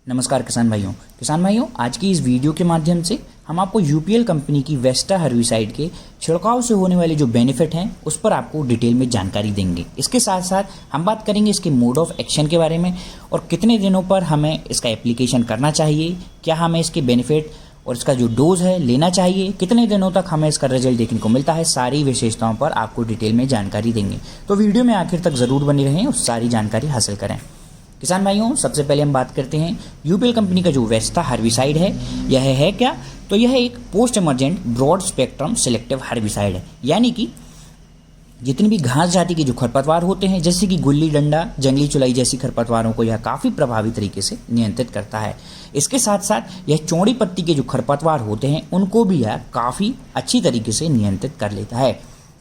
नमस्कार किसान भाइयों आज की इस वीडियो के माध्यम से हम आपको यूपीएल कंपनी की वेस्टा हर्बिसाइड के छिड़काव से होने वाले जो बेनिफिट हैं उस पर आपको डिटेल में जानकारी देंगे। इसके साथ साथ हम बात करेंगे इसके मोड ऑफ एक्शन के बारे में और कितने दिनों पर हमें इसका एप्लीकेशन करना चाहिए, क्या हमें इसके बेनिफिट और इसका जो डोज है लेना चाहिए, कितने दिनों तक हमें इसका रिजल्ट देखने को मिलता है, सारी विशेषताओं पर आपको डिटेल में जानकारी देंगे। तो वीडियो में आखिर तक ज़रूर बने रहें और सारी जानकारी हासिल करें। किसान भाइयों सबसे पहले हम बात करते हैं यूपीएल कंपनी का जो वेस्टा हर्बिसाइड है यह है क्या, तो यह एक post emergent broad spectrum selective herbicide है। यानी कि जितनी भी घास जाति के जो खरपतवार होते हैं जैसे कि गुल्ली डंडा, जंगली चुलाई जैसी खरपतवारों को यह काफ़ी प्रभावी तरीके से नियंत्रित करता है। इसके साथ साथ यह चौड़ी पत्ती के जो खरपतवार होते हैं उनको भी यह काफ़ी अच्छी तरीके से नियंत्रित कर लेता है।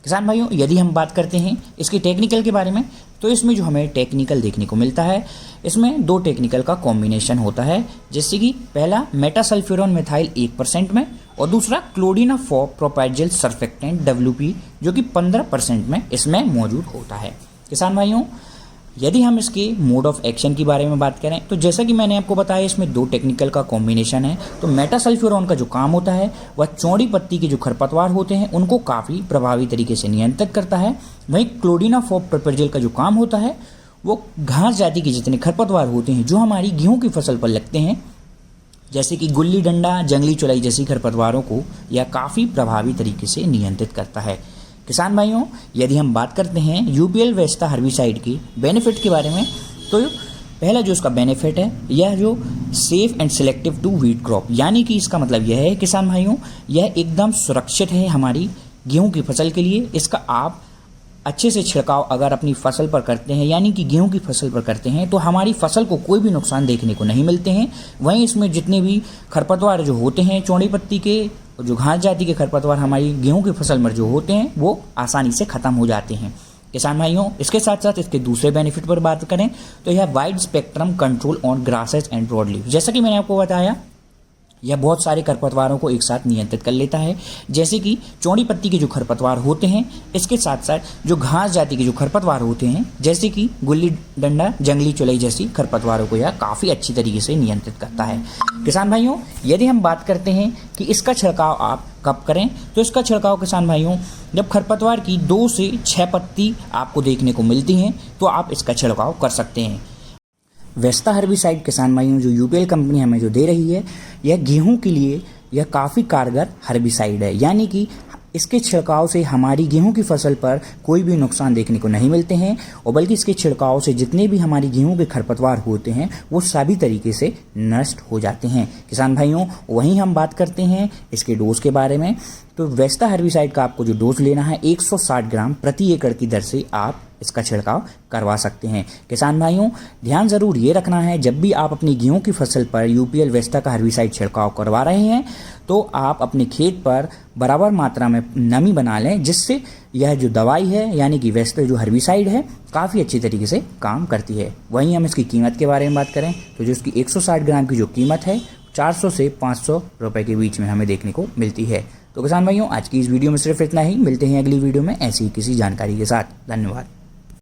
किसान भाइयों यदि हम बात करते हैं इसकी टेक्निकल के बारे में, तो इसमें जो हमें टेक्निकल देखने को मिलता है इसमें दो टेक्निकल का कॉम्बिनेशन होता है, जैसे कि पहला मेटासल्फ्यूरॉन मिथाइल 1% में और दूसरा क्लोडिनाफॉप प्रोपाइजल सर्फेक्टेंट WP जो कि 15% में इसमें मौजूद होता है। किसान भाइयों यदि हम इसके मोड ऑफ एक्शन के बारे में बात करें तो जैसा कि मैंने आपको बताया इसमें दो टेक्निकल का कॉम्बिनेशन है। तो मेटासल्फ्यूरॉन का जो काम होता है वह चौड़ी पत्ती के जो खरपतवार होते हैं उनको काफ़ी प्रभावी तरीके से नियंत्रित करता है। वहीं क्लोडिनाफॉप प्रोपाइजल का जो काम होता है वो घास जाति के जितने खरपतवार होते हैं जो हमारी गेहूं की फसल पर लगते हैं जैसे कि गुल्ली डंडा, जंगली चुलाई जैसी खरपतवारों को यह काफ़ी प्रभावी तरीके से नियंत्रित करता है। किसान भाइयों यदि हम बात करते हैं यूपीएल वेस्टा हर्बिसाइड की बेनिफिट के बारे में, तो पहला जो इसका बेनिफिट है यह जो safe and selective to wheat crop, यानी कि इसका मतलब यह है किसान भाइयों यह एकदम सुरक्षित है हमारी गेहूं की फसल के लिए। इसका आप अच्छे से छिड़काव अगर अपनी फसल पर करते हैं यानी कि गेहूं की फसल पर करते हैं तो हमारी फसल को कोई भी नुकसान देखने को नहीं मिलते हैं। वहीं इसमें जितने भी खरपतवार जो होते हैं चौड़ी पत्ती के और जो घास जाति के खरपतवार हमारी गेहूं की फसल में जो होते हैं वो आसानी से ख़त्म हो जाते हैं। किसान भाइयों इसके साथ साथ इसके दूसरे बेनिफिट पर बात करें तो यह wide spectrum control on grasses and broadleaf, जैसा कि मैंने आपको बताया यह बहुत सारे खरपतवारों को एक साथ नियंत्रित कर लेता है, जैसे कि चौड़ी पत्ती के जो खरपतवार होते हैं, इसके साथ साथ जो घास जाति के जो खरपतवार होते हैं जैसे कि गुल्ली डंडा, जंगली चुलाई जैसी खरपतवारों को यह काफ़ी अच्छी तरीके से नियंत्रित करता है। किसान भाइयों यदि हम बात करते हैं कि इसका छिड़काव आप कब करें, तो इसका छिड़काव किसान भाइयों जब खरपतवार की 2 से 6 पत्ती आपको देखने को मिलती हैं तो आप इसका छिड़काव कर सकते हैं। वेस्टा हर्बिसाइड किसान भाइयों जो यूपीएल कंपनी हमें जो दे रही है यह गेहूं के लिए यह काफ़ी कारगर हर्बिसाइड है, यानी कि इसके छिड़काव से हमारी गेहूं की फसल पर कोई भी नुकसान देखने को नहीं मिलते हैं और बल्कि इसके छिड़काव से जितने भी हमारी गेहूं के खरपतवार होते हैं वो सभी तरीके से नष्ट हो जाते हैं। किसान भाइयों वहीं हम बात करते हैं इसके डोज के बारे में, तो वेस्टा हर्बिसाइड का आपको जो डोज लेना है 160 ग्राम प्रति एकड़ की दर से आप इसका छिड़काव करवा सकते हैं। किसान भाइयों ध्यान ज़रूर ये रखना है जब भी आप अपनी गेहूं की फसल पर यूपीएल वेस्टा का हर्बिसाइड छिड़काव करवा रहे हैं तो आप अपने खेत पर बराबर मात्रा में नमी बना लें, जिससे यह जो दवाई है यानी कि वेस्टा जो हर्बिसाइड है काफ़ी अच्छी तरीके से काम करती है। वहीं हम इसकी कीमत के बारे में बात करें तो जो इसकी 160 ग्राम की जो कीमत है 400 से 500 रुपये के बीच में हमें देखने को मिलती है। तो किसान भाइयों आज की इस वीडियो में सिर्फ इतना ही, मिलते हैं अगली वीडियो में ऐसी ही किसी जानकारी के साथ। धन्यवाद।